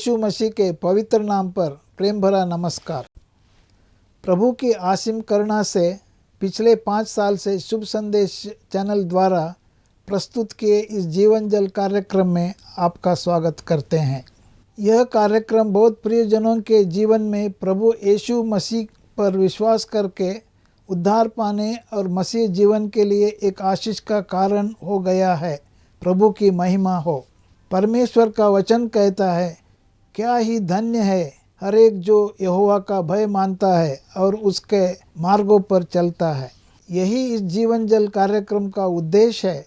यीशु मसीह के पवित्र नाम पर प्रेम भरा नमस्कार। प्रभु की असीम करुणा से पिछले 5 साल से शुभ संदेश चैनल द्वारा प्रस्तुत किए इस जीवन जल कार्यक्रम में आपका स्वागत करते हैं। यह कार्यक्रम बहुत प्रियजनों के जीवन में प्रभु यीशु मसीह पर विश्वास करके उद्धार पाने और मसीह जीवन के लिए एक आशीष का कारण हो गया है। प्रभु की महिमा हो। परमेश्वर का वचन कहता है, क्या ही धन्य है हर एक जो यहोवा का भय मानता है और उसके मार्गों पर चलता है। यही इस जीवन जल कार्यक्रम का उद्देश्य है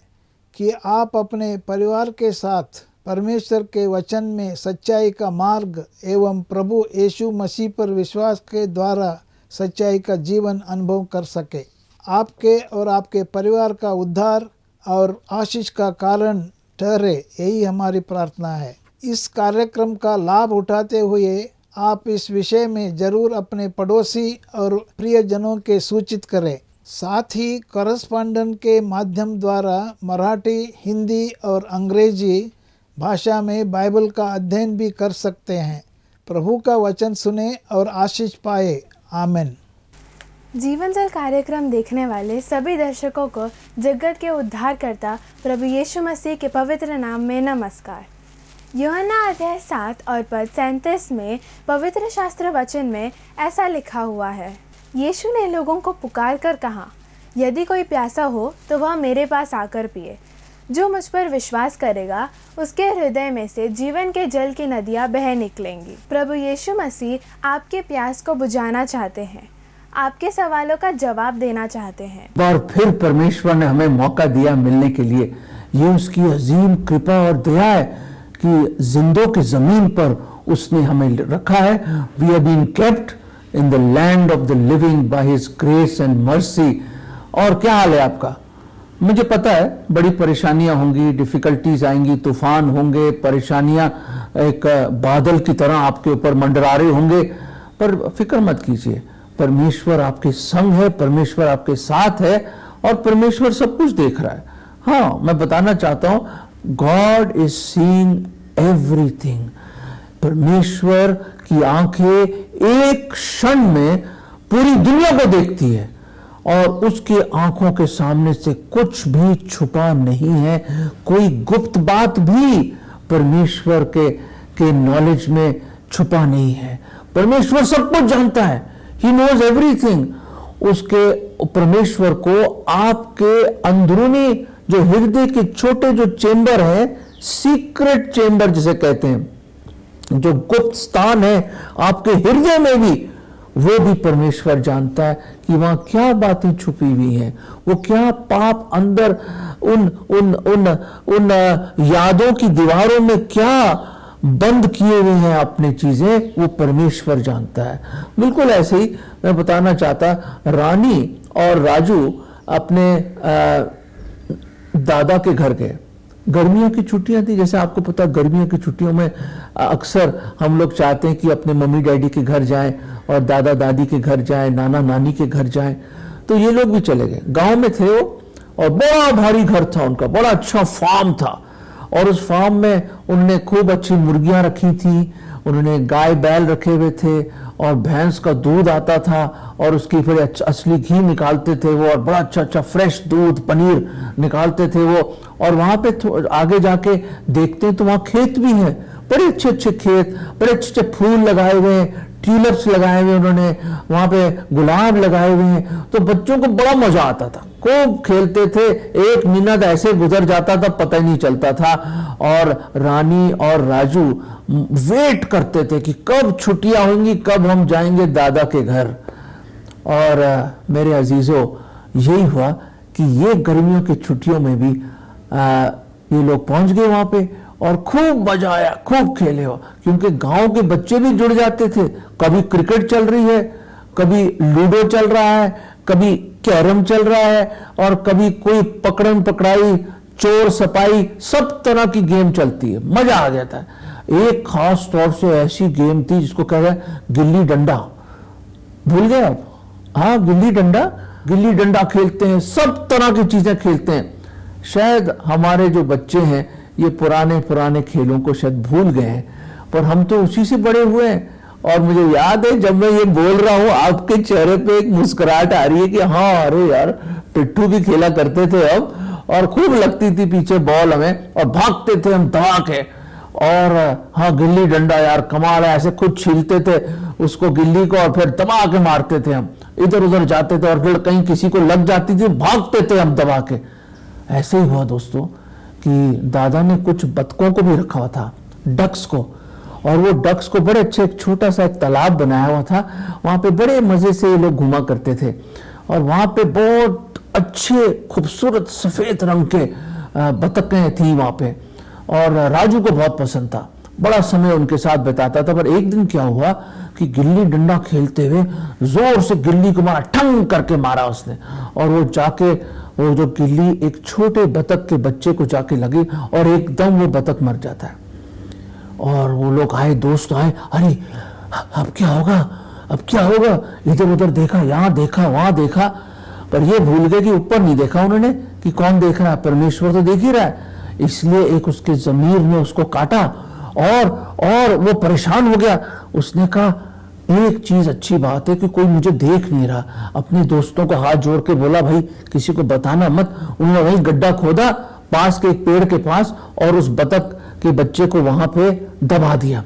कि आप अपने परिवार के साथ परमेश्वर के वचन में सच्चाई का मार्ग एवं प्रभु यीशु मसीह पर विश्वास के द्वारा सच्चाई का जीवन अनुभव कर सके। आपके और आपके परिवार का उद्धार और आशीष का कारण ठहरे, यही हमारी प्रार्थना है। इस कार्यक्रम का लाभ उठाते हुए आप इस विषय में जरूर अपने पड़ोसी और प्रियजनों के सूचित करें। साथ ही कॉरेस्पॉन्डेंट के माध्यम द्वारा मराठी, हिंदी और अंग्रेजी भाषा में बाइबल का अध्ययन भी कर सकते हैं। प्रभु का वचन सुने और आशीष पाए। आमीन। जीवन जल कार्यक्रम देखने वाले सभी दर्शकों को जगत के उद्धारकर्ता प्रभु यीशु मसीह के पवित्र नाम में नमस्कार। यूहन्ना अध्याय 7 और पद 37 में पवित्र शास्त्र वचन में ऐसा लिखा हुआ है, यीशु ने लोगों को पुकार कर कहा, यदि कोई प्यासा हो तो वह मेरे पास आकर पिए। जो मुझ पर विश्वास करेगा उसके हृदय में से जीवन के जल की नदियाँ बह निकलेंगी। प्रभु यीशु मसीह आपके प्यास को बुझाना चाहते हैं, आपके सवालों का जवाब देना चाहते हैं। और फिर परमेश्वर ने हमें मौका दिया मिलने के लिए। ये उसकी अजीम कृपा और दया है कि जिंदों की जमीन पर उसने हमें रखा है। We have been kept in the land of the living by his grace and mercy. और क्या हाल है आपका? मुझे पता है बड़ी परेशानियां होंगी, डिफिकल्टीज आएंगी, तूफान होंगे, परेशानियां एक बादल की तरह आपके ऊपर मंडरा रहे होंगे, पर फिक्र मत कीजिए। परमेश्वर आपके संग है, परमेश्वर आपके साथ है और परमेश्वर सब कुछ देख रहा है। हाँ, मैं बताना चाहता हूं, गॉड इज सीइंग एवरीथिंग। परमेश्वर की आंखें एक क्षण में पूरी दुनिया को देखती है और उसकी आंखों के सामने से कुछ भी छुपा नहीं है। कोई गुप्त बात भी परमेश्वर के नॉलेज में छुपा नहीं है। परमेश्वर सब कुछ जानता है। He knows everything। उसके परमेश्वर को आपके अंदरूनी जो हृदय के छोटे जो चेंबर है, सीक्रेट चेंबर जिसे कहते हैं, जो गुप्त स्थान है आपके हृदय में भी, वो भी परमेश्वर जानता है कि वहां क्या बातें छुपी हुई हैं, वो क्या पाप अंदर उन यादों की दीवारों में क्या बंद किए हुए हैं अपनी चीजें, वो परमेश्वर जानता है। बिल्कुल ऐसे ही मैं बताना चाहता, रानी और राजू अपने दादा के घर गए। गर्मियों की छुट्टियां थी, जैसे आपको पता गर्मियों की छुट्टियों में अक्सर हम लोग चाहते हैं कि अपने मम्मी डैडी के घर जाएं और दादा दादी के घर जाएं, नाना नानी के घर जाएं। तो ये लोग भी चले गए। गांव में थे वो और बड़ा भारी घर था उनका, बड़ा अच्छा फार्म था और उस फार्म में उन्होंने खूब अच्छी मुर्गियां रखी थी, उन्होंने गाय बैल रखे हुए थे और भैंस का दूध आता था और उसकी फिर असली घी निकालते थे वो, और बड़ा अच्छा अच्छा फ्रेश दूध पनीर निकालते थे वो। और वहां पे आगे जाके देखते हैं तो वहां खेत भी है, बड़े अच्छे अच्छे खेत, बड़े अच्छे अच्छे फूल लगाए हुए हैं, ट्यूलिप्स लगाए हुए उन्होंने, वहां पे गुलाब लगाए हुए हैं। तो बच्चों को बड़ा मजा आता था, खूब खेलते थे। 1 मिनट ऐसे गुजर जाता था पता ही नहीं चलता था। और रानी और राजू वेट करते थे कि कब छुट्टियां होंगी, कब हम जाएंगे दादा के घर। और मेरे अजीजों, यही हुआ कि ये गर्मियों की छुट्टियों में भी ये लोग पहुंच गए वहां पे और खूब मजा आया, खूब खेले हो, क्योंकि गांव के बच्चे भी जुड़ जाते थे। कभी क्रिकेट चल रही है, कभी लूडो चल रहा है, कभी कैरम चल रहा है और कभी कोई पकड़न पकड़ाई, चोर सपाई, सब तरह की गेम चलती है। मजा आ गया था। एक खास तौर से ऐसी गेम थी जिसको कह रहे हैं गिल्ली डंडा। भूल गए आप? हाँ, गिल्ली डंडा खेलते हैं, सब तरह की चीजें खेलते हैं। शायद हमारे जो बच्चे हैं ये पुराने खेलों को शायद भूल गए हैं, पर हम तो उसी से बड़े हुए हैं। और मुझे याद है जब मैं ये बोल रहा हूं, आपके चेहरे पे एक मुस्कुराहट आ रही है कि हाँ अरे यार पिट्ठू भी खेला करते थे हम, और खूब लगती थी पीछे बॉल हमें, और भागते थे हम धमा के। और हाँ गिल्ली डंडा यार कमाल है, ऐसे खुद छीलते थे उसको गिल्ली को और फिर दबा के मारते थे हम, इधर उधर जाते थे और फिर कहीं किसी को लग जाती थी भागते थे हम दबा के। ऐसे ही हुआ दोस्तों कि दादा ने कुछ बतकों को भी रखा हुआ था, डक्स को, और वो डक्स को बड़े अच्छे एक छोटा सा एक तालाब बनाया हुआ था, वहां पे बड़े मजे से ये लोग घुमा करते थे। और वहां पे बहुत अच्छे खूबसूरत सफेद रंग के बतखें थी वहां पे, और राजू को बहुत पसंद था, बड़ा समय उनके साथ बिताता था। पर एक दिन क्या हुआ कि गिल्ली डंडा खेलते हुए जोर से गिल्ली को मारा, ठंग करके मारा उसने, और वो जाके वो जो गिल्ली एक छोटे बतख के बच्चे को जाके लगी और एकदम वो बतख मर जाता है। और वो लोग आए, दोस्त आए, अरे अब क्या होगा, अब क्या होगा, इधर उधर देखा, यहाँ देखा वहां देखा, पर ये भूल गए कि ऊपर नहीं देखा उन्होंने कि कौन देख रहा है, परमेश्वर तो देख ही रहा है। इसलिए एक उसके जमीर ने उसको काटा और वो परेशान हो गया। उसने कहा एक चीज अच्छी बात है कि कोई मुझे देख नहीं रहा। अपने दोस्तों को हाथ जोड़ के बोला भाई किसी को बताना मत। उन्होंने वही गड्ढा खोदा पास के एक पेड़ के पास और उस बतख के बच्चे को वहां पे दबा दिया।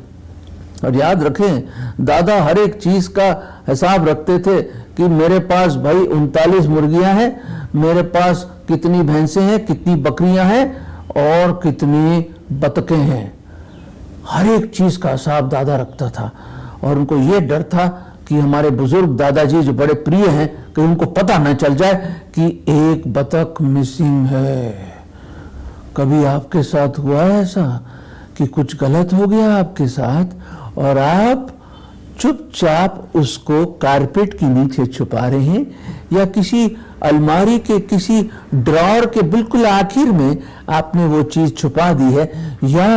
और याद रखें दादा हर एक चीज का हिसाब रखते थे कि मेरे पास भाई 39 मुर्गियां हैं, मेरे पास कितनी भैंसें हैं, कितनी बकरियां हैं और कितनी बतखें हैं। हर एक चीज का हिसाब दादा रखता था। और उनको यह डर था कि हमारे बुजुर्ग दादाजी जो बड़े प्रिय हैं कि उनको पता न चल जाए कि एक बतख मिसिंग है। कभी आपके साथ हुआ है ऐसा कि कुछ गलत हो गया आपके साथ और आप चुपचाप उसको कारपेट के नीचे छुपा रहे हैं, या किसी अलमारी के किसी ड्रॉअर के बिल्कुल आखिर में आपने वो चीज छुपा दी है, या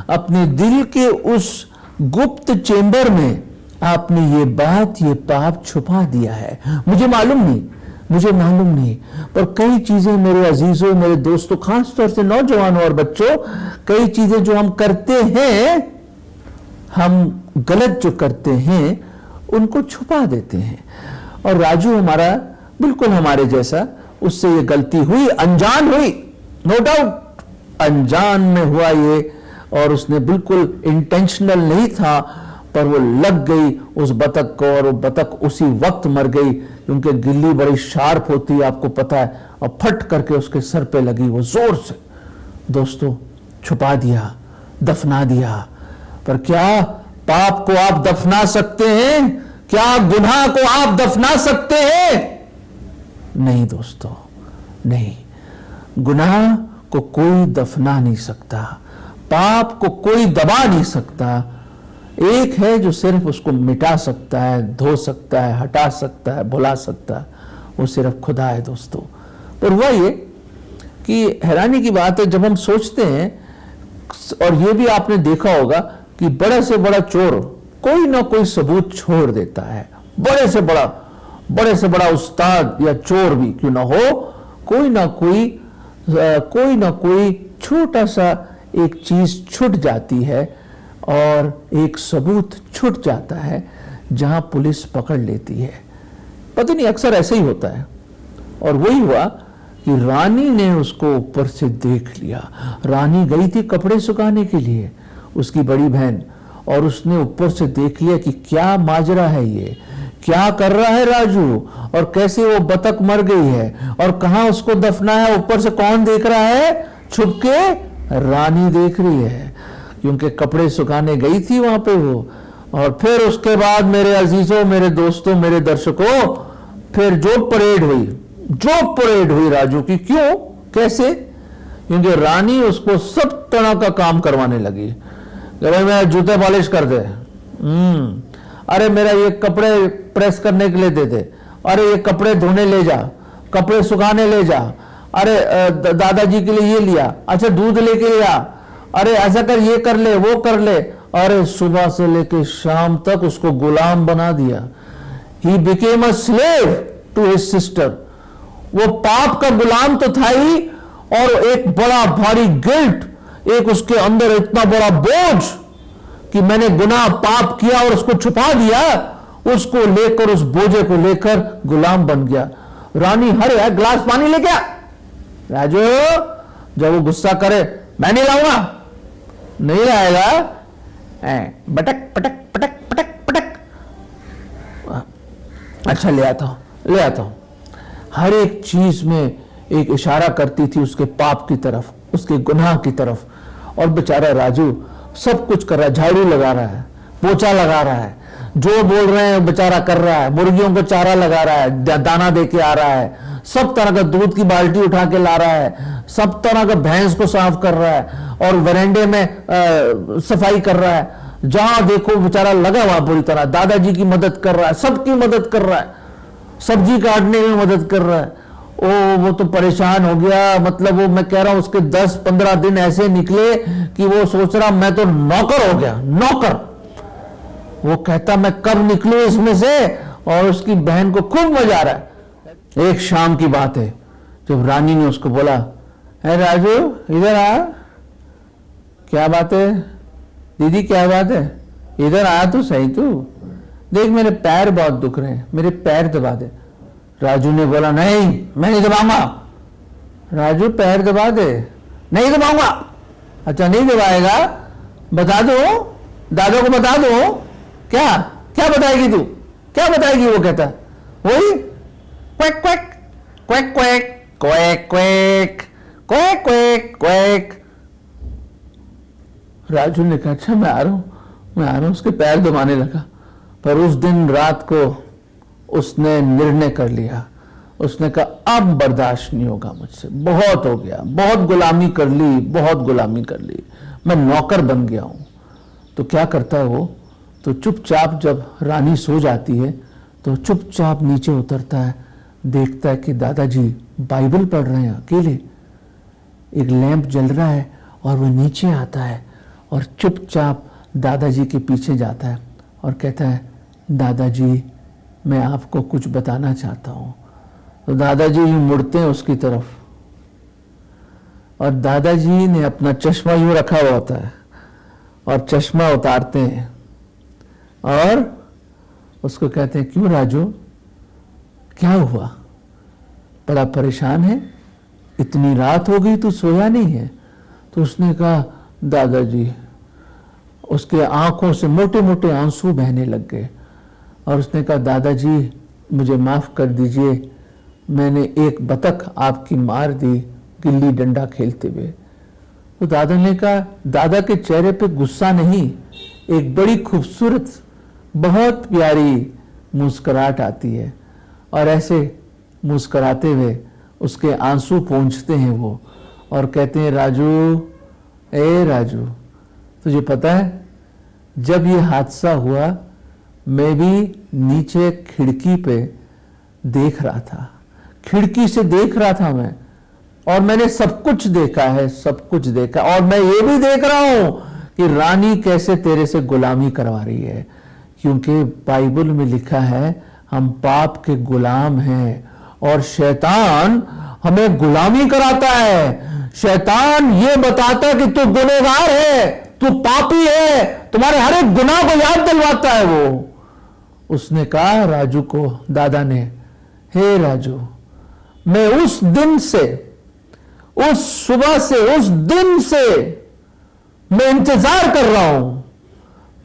अपने दिल के उस गुप्त चेंबर में आपने ये बात ये पाप छुपा दिया है। मुझे मालूम नहीं, पर कई चीजें मेरे अजीजों मेरे दोस्तों खास तौर से नौजवानों और बच्चों, कई चीजें जो हम करते हैं, हम गलत जो करते हैं उनको छुपा देते हैं। और राजू हमारा बिल्कुल हमारे जैसा, उससे ये गलती हुई, अनजान हुई, नो डाउट अनजान में हुआ ये, और उसने बिल्कुल इंटेंशनल नहीं था, पर वो लग गई उस बतख को और वो बतख उसी वक्त मर गई, क्योंकि गिल्ली बड़ी शार्प होती है आपको पता है, और फट करके उसके सर पे लगी वो जोर से। दोस्तों छुपा दिया, दफना दिया। पर क्या पाप को आप दफना सकते हैं? क्या गुनाह को आप दफना सकते हैं? नहीं दोस्तों, नहीं। गुनाह को कोई दफना नहीं सकता, पाप को कोई दबा नहीं सकता। एक है जो सिर्फ उसको मिटा सकता है, धो सकता है, हटा सकता है, भुला सकता है, वो सिर्फ खुदा है दोस्तों। पर हुआ ये कि हैरानी की बात है, जब हम सोचते हैं, और ये भी आपने देखा होगा कि बड़े से बड़ा चोर कोई ना कोई सबूत छोड़ देता है, बड़े से बड़ा उस्ताद या चोर भी क्यों ना हो, कोई ना कोई छोटा सा एक चीज छूट जाती है और एक सबूत छूट जाता है जहां पुलिस पकड़ लेती है। पता नहीं अक्सर ऐसे ही होता है। और वही हुआ कि रानी ने उसको ऊपर से देख लिया। रानी गई थी कपड़े सुखाने के लिए, उसकी बड़ी बहन, और उसने ऊपर से देख लिया कि क्या माजरा है, ये क्या कर रहा है राजू, और कैसे वो बतख मर गई है और कहां उसको दफना है। ऊपर से कौन देख रहा है? छुप के रानी देख रही है, क्योंकि कपड़े सुखाने गई थी वहां पे वो। और फिर उसके बाद मेरे अजीजों, मेरे दोस्तों, मेरे दर्शकों, फिर जो परेड हुई राजू की। क्यों, कैसे? क्योंकि रानी उसको सब तरह का काम करवाने लगी। भाई मेरा जूते पॉलिश कर दे, अरे मेरा ये कपड़े प्रेस करने के लिए दे दे, अरे ये कपड़े धोने ले जा, कपड़े सुखाने ले जा, अरे दादाजी के लिए ये लिया, अच्छा दूध लेके आ, अरे ऐसा कर, ये कर ले, वो कर ले। अरे सुबह से लेके शाम तक उसको गुलाम बना दिया। He became a slave to his sister. वो पाप का गुलाम तो था ही, और एक बड़ा भारी गिल्ट, एक उसके अंदर इतना बड़ा बोझ कि मैंने गुनाह पाप किया और उसको छुपा दिया, उसको लेकर, उस बोझे को लेकर गुलाम बन गया। रानी हर है, गिलास पानी लेके आ। राजू जब वो गुस्सा करे, मैं नहीं लाऊंगा, नहीं लाएगा, बटक पटक पटक पटक पटक, अच्छा ले आता हूं। हर एक चीज में एक इशारा करती थी उसके पाप की तरफ, उसके गुनाह की तरफ। और बेचारा राजू सब कुछ कर रहा है, झाड़ू लगा रहा है, पोछा लगा रहा है, जो बोल रहे हैं बेचारा कर रहा है, मुर्गियों को चारा लगा रहा है, दाना दे के आ रहा है, सब तरह का दूध की बाल्टी उठा के ला रहा है, सब तरह का भैंस को साफ कर रहा है, और वरांडे में सफाई कर रहा है। जहां देखो बेचारा लगा हुआ पूरी तरह, दादाजी की मदद कर रहा है, सबकी मदद कर रहा है, सब्जी काटने में मदद कर रहा है। वो तो परेशान हो गया, मतलब वो मैं कह रहा हूं उसके 10-15 दिन ऐसे निकले कि वो सोच रहा मैं तो नौकर हो गया, नौकर। वो कहता मैं कब निकलूं इसमें से, और उसकी बहन को खूब मजा आ रहा है। एक शाम की बात है जब रानी ने उसको बोला, है राजू इधर आ। क्या बात है दीदी, क्या बात है, इधर आ तो सही, तू देख मेरे पैर बहुत दुख रहे हैं, मेरे पैर दबा दे। राजू ने बोला नहीं मैं नहीं दबाऊंगा। राजू पैर दबा दे। नहीं दबाऊंगा। अच्छा नहीं दबाएगा, बता दो, दादा को बता दो। क्या क्या बताएगी तू, क्या बताएगी? वो कहता वही quack quack quack quack quack quack quack quack quack. Raju ने कहा अच्छा मैं आ रहा हूं, उसके पैर दबाने लगा। पर उस दिन रात को उसने निर्णय कर लिया, उसने कहा अब बर्दाश्त नहीं होगा मुझसे, बहुत हो गया, बहुत गुलामी कर ली, बहुत गुलामी कर ली, मैं नौकर बन गया हूं। तो क्या करता है वो, तो चुपचाप जब रानी सो जाती है तो चुपचाप नीचे उतरता है, देखता है कि दादाजी बाइबल पढ़ रहे हैं अकेले, एक लैंप जल रहा है, और वह नीचे आता है और चुपचाप दादाजी के पीछे जाता है और कहता है दादाजी मैं आपको कुछ बताना चाहता हूं। तो दादाजी यूं मुड़ते हैं उसकी तरफ, और दादाजी ने अपना चश्मा यूं रखा हुआ होता है, और चश्मा उतारते हैं और उसको कहते हैं क्यों राजू, क्या हुआ, बड़ा परेशान है, इतनी रात हो गई तू सोया नहीं है? तो उसने कहा दादाजी, उसके आंखों से मोटे मोटे आंसू बहने लग गए, और उसने कहा दादाजी मुझे माफ कर दीजिए, मैंने एक बतख आपकी मार दी गिल्ली डंडा खेलते हुए। तो दादा ने कहा, दादा के चेहरे पे गुस्सा नहीं, एक बड़ी खूबसूरत बहुत प्यारी मुस्कुराहट आती है, और ऐसे मुस्कुराते हुए उसके आंसू पोंछते हैं वो, और कहते हैं राजू, ए राजू तुझे पता है जब ये हादसा हुआ मैं भी नीचे खिड़की पे देख रहा था, खिड़की से देख रहा था मैं, और मैंने सब कुछ देखा है, सब कुछ देखा, और मैं ये भी देख रहा हूं कि रानी कैसे तेरे से गुलामी करवा रही है, क्योंकि बाइबल में लिखा है हम पाप के गुलाम हैं, और शैतान हमें गुलामी कराता है। शैतान ये बताता है कि तू गुनहगार है, तू पापी है, तुम्हारे हर एक गुनाह को याद दिलवाता है वो। उसने कहा राजू को, दादा ने, हे राजू मैं उस दिन से, उस सुबह से, उस दिन से मैं इंतजार कर रहा हूं,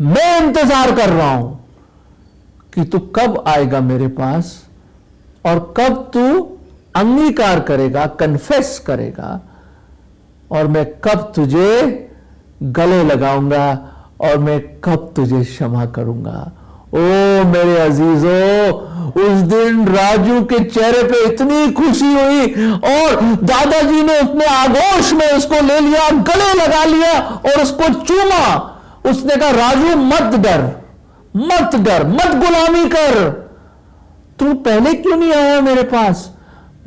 मैं इंतजार कर रहा हूं कि तू कब आएगा मेरे पास, और कब तू अंगीकार करेगा, कन्फेस करेगा, और मैं कब तुझे गले लगाऊंगा, और मैं कब तुझे क्षमा करूंगा। ओ मेरे अजीजों, उस दिन राजू के चेहरे पे इतनी खुशी हुई, और दादाजी ने अपने आगोश में उसको ले लिया, गले लगा लिया और उसको चूमा। उसने कहा राजू मत डर, मत डर, मत गुलामी कर, तू पहले क्यों नहीं आया मेरे पास,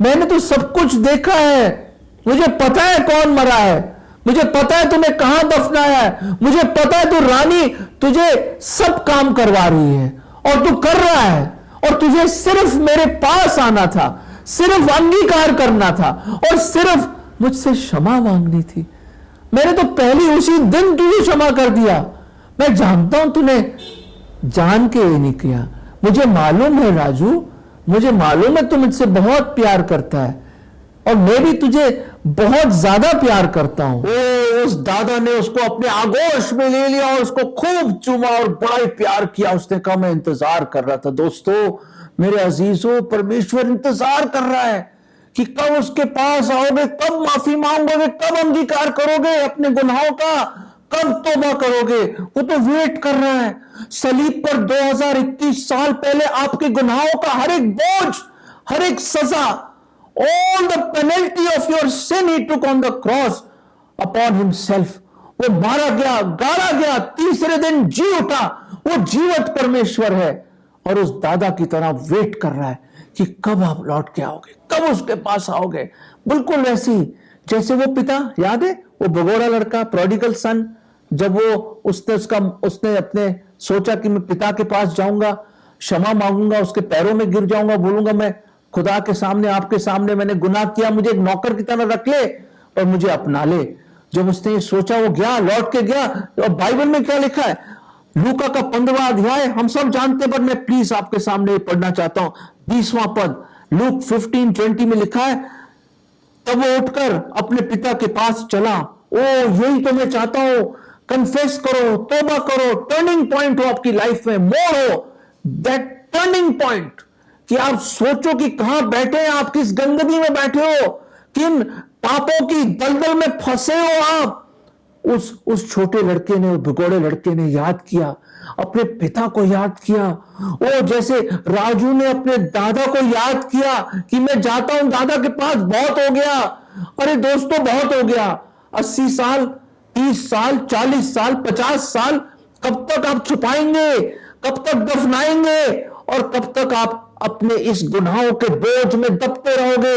मैंने तो सब कुछ देखा है, मुझे पता है कौन मरा है, मुझे पता है तूने कहां दफनाया है, मुझे पता है तू रानी तुझे सब काम करवा रही है, और तू कर रहा है, और तुझे सिर्फ मेरे पास आना था, सिर्फ अंगीकार करना था, और सिर्फ मुझसे क्षमा मांगनी थी। मैंने तो पहले उसी दिन तुझे क्षमा कर दिया, मैं जानता हूं तूने जान के ये नहीं किया, मुझे मालूम है राजू, मुझे मालूम है तू मुझसे बहुत प्यार करता है और मैं भी तुझे बहुत ज्यादा प्यार करता हूं। उस दादा ने उसको अपने आगोश में ले लिया और उसको खूब चूमा और बड़ा ही प्यार किया। उसने कहा मैं इंतजार कर रहा था। दोस्तों मेरे अजीजों, परमेश्वर इंतजार कर रहा है कि कब उसके पास आओगे, कब माफी मांगोगे, कब अंगीकार करोगे अपने गुनाहों का, कब तौबा करोगे। वो तो वेट कर रहा है। सलीब पर 2021 साल पहले आपके गुनाहों का हर एक बोझ, हर एक सजा, all the penalty of your sin he took on the cross upon himself। वो मारा गया, गाड़ा गया, तीसरे दिन जी उठा। वो जीवत परमेश्वर है और उस दादा की तरह वेट कर रहा है कि कब आप लौट के आओगे, कब उसके पास आओगे। बिल्कुल वैसी जैसे वो पिता, याद है वो भगोड़ा लड़का, प्रोडिगल सन, जब वो उसने अपने सोचा कि मैं पिता के पास जाऊंगा, क्षमा मांगूंगा, उसके पैरों में गिर जाऊंगा, बोलूंगा मैं खुदा के सामने, आपके सामने मैंने गुनाह किया, मुझे एक नौकर की तरह रख ले और मुझे अपना ले। जब उसने ये सोचा वो गया, लौट के गया। और बाइबल में क्या लिखा है, लूका का 15वां अध्याय हम सब जानते हैं, पर मैं प्लीज आपके सामने पढ़ना चाहता हूं। 20वां पद, लूक 15:20 में लिखा है, तब वो उठकर अपने पिता के पास चला। ओ यही तो मैं चाहता हूं, कन्फेस करो, तौबा करो, टर्निंग पॉइंट हो आपकी लाइफ में, मोड़ हो, दैट टर्निंग पॉइंट कि आप सोचो कि कहां बैठे हैं आप, किस गंदगी में बैठे हो, किन पापों की दलदल में फंसे हो आप। उस छोटे लड़के ने, भगोड़े लड़के ने याद किया, अपने पिता को याद किया। ओ जैसे राजू ने अपने दादा को याद किया कि मैं जाता हूं दादा के पास, बहुत हो गया। अरे दोस्तों बहुत हो गया, 80 साल, 30 साल, 40 साल, 50 साल, कब तक आप छुपाएंगे, कब तक दफनाएंगे और कब तक आप अपने इस गुनाहों के बोझ में दबते रहोगे।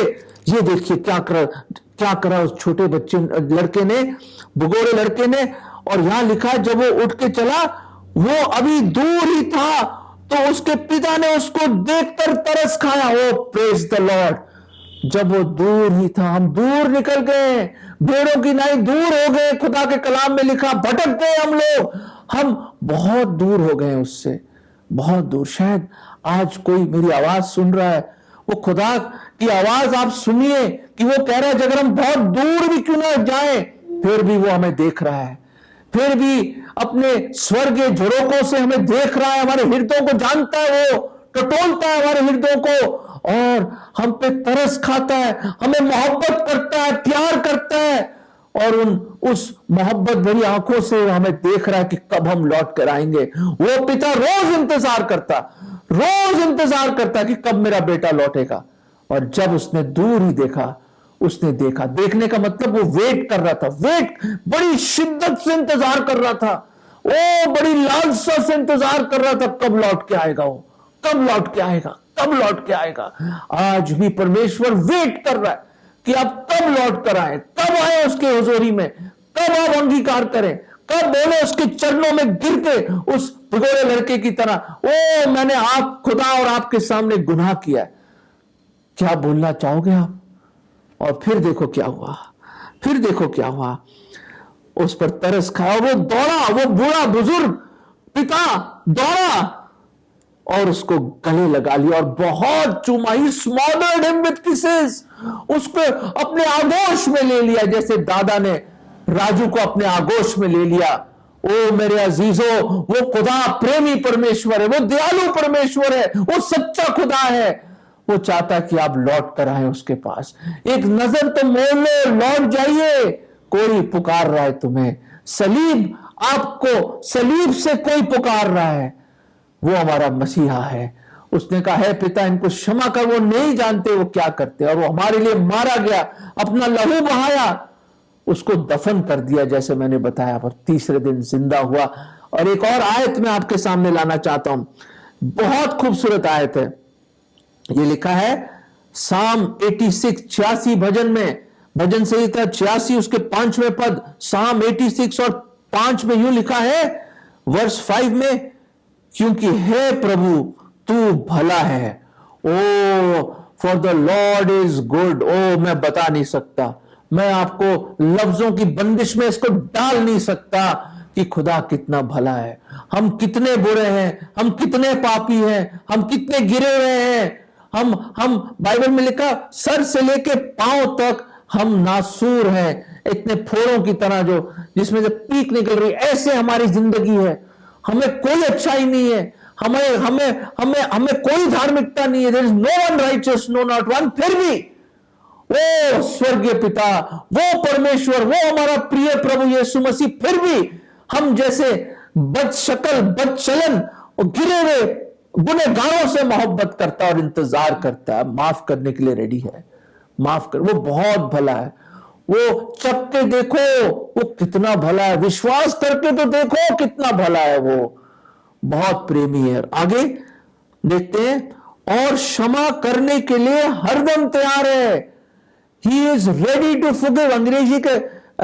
ये देखिए क्या करा उस छोटे बच्चे लड़के ने, भगोड़े लड़के ने। और यहां लिखा है जब वो उठ के चला, वो अभी दूर ही था तो उसके पिता ने उसको देखकर तरस खाया। ओ प्रेज द लॉर्ड। जब वो दूर ही था, हम दूर निकल गए, भेड़ों की नाई दूर हो गए। खुदा के कलाम में लिखा भटक गए हम लोग, हम बहुत दूर हो गए उससे, बहुत दूर। शायद आज कोई मेरी आवाज सुन रहा है, वो खुदा की आवाज आप सुनिए कि वो कह रहा है अगर हम बहुत दूर भी क्यों ना जाएं, फिर भी वो हमें देख रहा है, फिर भी अपने स्वर्गीय झरोकों से हमें देख रहा है, हमारे हृदयों को जानता है, वो टटोलता है हमारे हृदयों को और हम पे तरस खाता है, हमें मोहब्बत करता है, प्यार करता है और उस मोहब्बत भरी आंखों से हमें देख रहा है कि कब हम लौट कर आएंगे। वो पिता रोज इंतजार करता कि कब मेरा बेटा लौटेगा। और जब उसने दूर ही देखा, उसने देखा, देखने का मतलब वो वेट कर रहा था, वेट बड़ी शिद्दत से इंतजार कर रहा था, वो बड़ी लालसा से इंतजार कर रहा था कब लौट के आएगा, वो कब लौट के आएगा, कब लौट के आएगा। आज भी परमेश्वर वेट कर रहा है कि आप कब लौट कर आए, कब आए उसके हुजूरी में, कब आप अंगीकार करें, कब बोले उसके चरणों में गिर के उस भगोड़े लड़के की तरह, ओ मैंने आप खुदा और आपके सामने गुनाह किया है। क्या बोलना चाहोगे आप? और फिर देखो क्या हुआ, फिर देखो क्या हुआ। उस पर तरस खाया, वो दौड़ा, वो बूढ़ा बुजुर्ग पिता दौड़ा और उसको गले लगा लिया और बहुत चूमा। ही स्मॉदर्ड हिम विद किसेस, उसको अपने आगोश में ले लिया जैसे दादा ने राजू को अपने आगोश में ले लिया। ओ मेरे अजीजों, वो खुदा प्रेमी परमेश्वर है, वो दयालु परमेश्वर है, वो सच्चा खुदा है। वो चाहता कि आप लौट कर आए उसके पास। एक नजर तो मोड़ लो, लौट जाइए। कोई पुकार रहा है तुम्हें, सलीब, आपको सलीब से कोई पुकार रहा है, वो हमारा मसीहा है। उसने कहा है पिता इनको क्षमा कर, वो नहीं जानते वो क्या करते। और वो हमारे लिए मारा गया, अपना लहू बहाया, उसको दफन कर दिया जैसे मैंने बताया, पर तीसरे दिन जिंदा हुआ। और एक और आयत मैं आपके सामने लाना चाहता हूं, बहुत खूबसूरत आयत है। ये लिखा है साम 86 86 भजन में, भजन संहिता 86 उसके 5वें पद, साम 86 और 5 में यूं लिखा है वर्ष 5 में, क्योंकि हे प्रभु तू भला है। Oh for the Lord is good. Oh मैं बता नहीं सकता, मैं आपको लफ्जों की बंदिश में इसको डाल नहीं सकता कि खुदा कितना भला है, हम कितने बुरे हैं, हम कितने पापी हैं, हम कितने गिरे हुए हैं। हम बाइबल में लिखा सर से लेके पांव तक हम नासूर हैं, इतने फोड़ों की तरह जो जिसमें से पीक निकल रही, ऐसे हमारी जिंदगी है। हमें कोई अच्छाई नहीं है, हमें हमें हमें हमें कोई धार्मिकता नहीं है। There is no one righteous, no not one. फिर भी वो स्वर्गीय पिता, वो परमेश्वर, वो हमारा प्रिय प्रभु यीशु मसीह, फिर भी हम जैसे बदशक्ल बदचलन और गिरे हुए गुनहगारों से मोहब्बत करता है और इंतजार करता है, माफ करने के लिए रेडी है। माफ कर, वो बहुत भला है। वो चख के देखो वो कितना भला है, विश्वास करके तो देखो कितना भला है, वो बहुत प्रेमी है। आगे देखते हैं, और क्षमा करने के लिए हरदम तैयार है। He is ready to forgive. अंग्रेजी के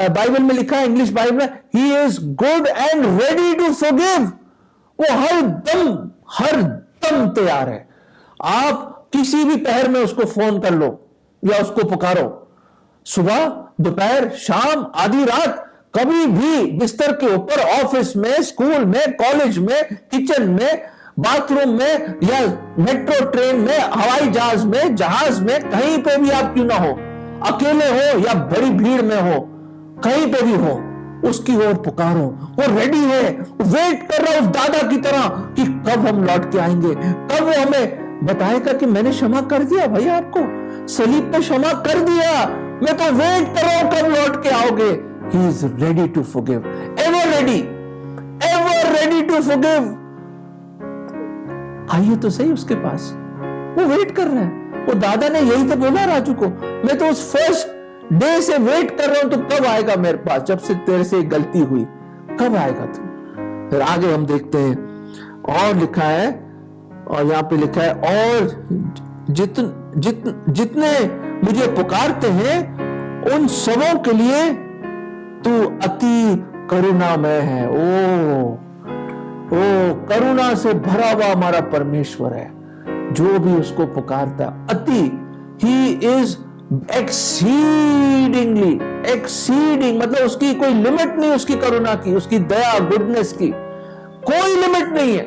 बाइबल में लिखा है, इंग्लिश बाइबल में, he is good and ready to forgive. वो हर दम तैयार है। आप किसी भी पहर में उसको फोन कर लो या उसको पुकारो, सुबह, दोपहर, शाम, आधी रात, कभी भी बिस्तर के ऊपर, ऑफिस में, स्कूल में, कॉलेज में, किचन में, बाथरूम में, या मेट्रो ट्रेन में, हवाई जहाज में, कहीं पे भी आप क्यों ना हो, अकेले हो या बड़ी भीड़ में हो, कहीं पे भी हो, उसकी ओर पुकारो। वो रेडी है, वेट कर रहा उस दादा की तरह कि कब हम लौट के आएंगे, कब वो हमें बताएगा कि मैंने क्षमा कर दिया भाई, आपको सलीब पे क्षमा कर दिया, मैं तो वेट कर रहा हूं कब लौट के आओगे। He is ready to forgive, ever ready to forgive. आइए तो सही उसके पास, वो वेट कर रहा है। वो दादा ने यही तो बोला राजू को, मैं तो उस फर्स्ट डे से वेट कर रहा हूं, तो कब आएगा मेरे पास, जब से तेरे से गलती हुई, कब आएगा तू। फिर आगे हम देखते हैं, और लिखा है, और यहां पे लिखा है, और जितने मुझे पुकारते हैं उन सबों के लिए तू अति करुणामय है। ओ करुणा से भरा हुआ हमारा परमेश्वर है, जो भी उसको पुकारता है। अति, ही इज एक्सीडिंग, मतलब उसकी कोई लिमिट नहीं, उसकी करुणा की, उसकी दया, गुडनेस की कोई लिमिट नहीं है,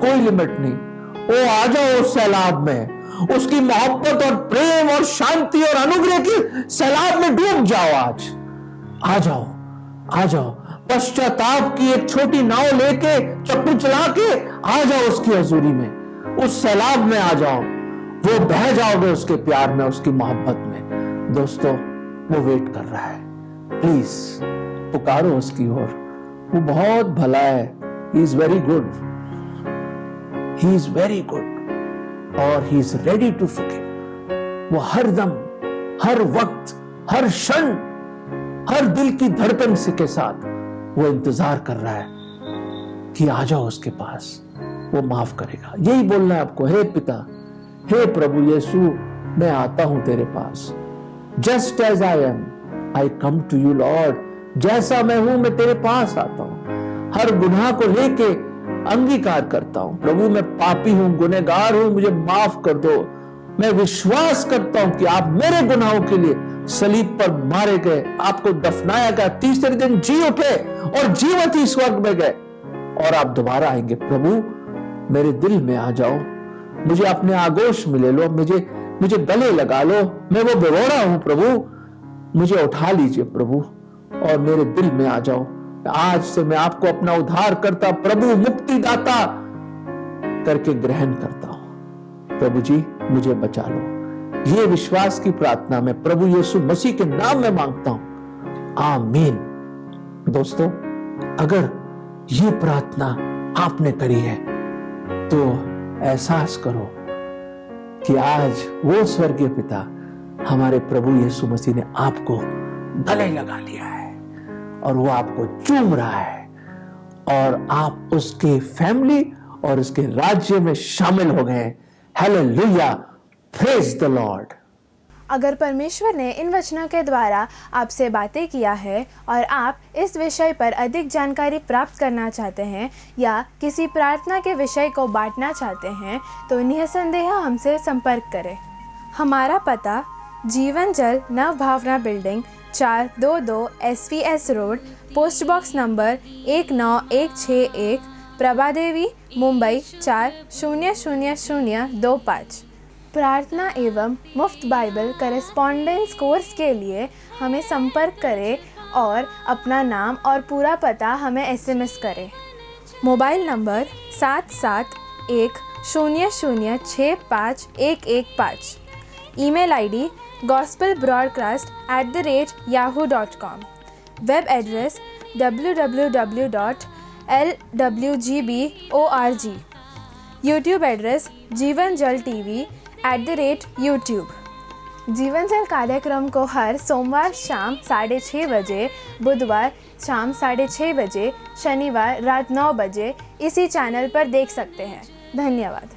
कोई लिमिट नहीं। ओ आ जाओ उस सैलाब में, उसकी मोहब्बत और प्रेम और शांति और अनुग्रह की सैलाब में डूब जाओ। आज आ जाओ, पश्चाताप की एक छोटी नाव लेके, चप्पू चला के आ जाओ उसकी हजूरी में, उस सैलाब में आ जाओ, वो बह जाओगे उसके प्यार में, उसकी मोहब्बत में। दोस्तों, वो वेट कर रहा है, प्लीज पुकारो उसकी ओर। वो बहुत भला है, ही इज वेरी गुड, और he is ready to forgive. वो हर दम, हर वक्त, हर क्षण, हर दिल की धड़कन से के साथ वो इंतजार कर रहा है कि आ जाओ उसके पास, वो माफ करेगा। यही बोलना है आपको, हे पिता, हे प्रभु यीशु, मैं आता हूं तेरे पास, just as I am I come to you Lord. जैसा मैं हूं मैं तेरे पास आता हूं, हर गुनाह को लेके अंगीकार करता हूं। प्रभु, मैं पापी हूं, गुनहगार हूं, मुझे माफ कर दो। मैं विश्वास करता हूं कि आप मेरे गुनाहों के लिए सलीब पर मारे गए, आपको दफनाया गया, तीसरे दिन जी उठे और जीवत ही स्वर्ग में गए, और आप दोबारा आएंगे। प्रभु, मेरे दिल में आ जाओ, मुझे अपने आगोश में ले लो, मुझे गले लगा लो, मैं वो बेरोड़ा हूं प्रभु, मुझे उठा लीजिए प्रभु, और मेरे दिल में आ जाओ। आज से मैं आपको अपना उद्धार करता, प्रभु, मुक्तिदाता करके ग्रहण करता हूं। प्रभु जी, मुझे बचा लो। ये विश्वास की प्रार्थना मैं प्रभु यीशु मसीह के नाम में मांगता हूं, आमीन। दोस्तों, अगर ये प्रार्थना आपने करी है तो एहसास करो कि आज वो स्वर्गीय पिता, हमारे प्रभु यीशु मसीह ने आपको गले लगा लिया है और वो आपको चूम रहा है, और आप उसके फैमिली और उसके राज्य में शामिल हो गए। Hallelujah, praise the Lord. अगर परमेश्वर ने इन वचनों के द्वारा आपसे बातें किया है और आप इस विषय पर अधिक जानकारी प्राप्त करना चाहते हैं या किसी प्रार्थना के विषय को बांटना चाहते हैं, तो निसंदेह हमसे संपर्क करें। हमारा पता Jeevan Jal Nav Bhavna building, 422 SVS road, post box number 19161, Prabhadevi, Mumbai 400025। प्रार्थना एवं मुफ्त बाइबल करेस्पॉन्डेंस कोर्स के लिए हमें संपर्क करें और अपना नाम और पूरा पता हमें SMS करें। Mobile number 7710065115। Email ID gospelbroadcast@yahoo.com। Web address www.lwgb.org। YouTube address जीवन जल TV @YouTube। जीवन जल कार्यक्रम को हर सोमवार शाम 6:30 बजे, बुधवार शाम 6:30 बजे, शनिवार रात 9 बजे इसी चैनल पर देख सकते हैं। धन्यवाद।